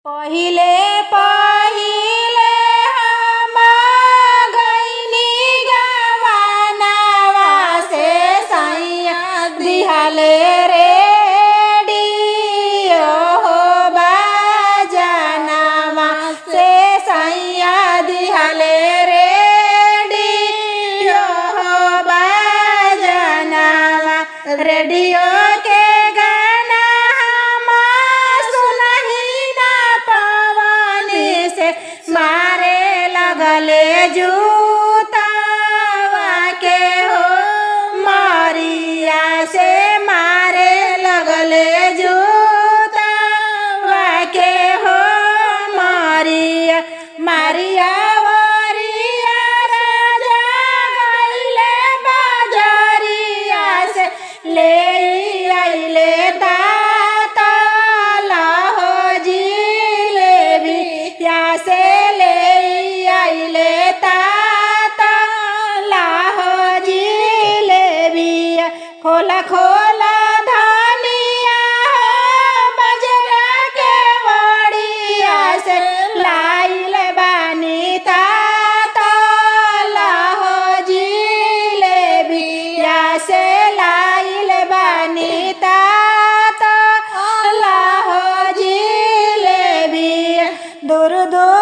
पहिले पहिले हम गइनी गवनवा से सैया दिहले रेडियो हो बजनवा से सैया दिहले रेडियो हो बजनवा। रेडियो के गाना हम सुनही ना पवनी से मारे लगले जूतावा के हो मारिया से मारे लगले जूतावा के हो मारिया मारिया वरिया राजा गइले बाजरिया से ले आइले तातला हो जिलेबिया से ले आइले तातला हो जिलेबिया। खोला खोला धनिया बजरा के बड़िया से लाइले बानी तातला हो जिलेबिया से लाइले बानी तातला हो जिलेबिया। दूर दूर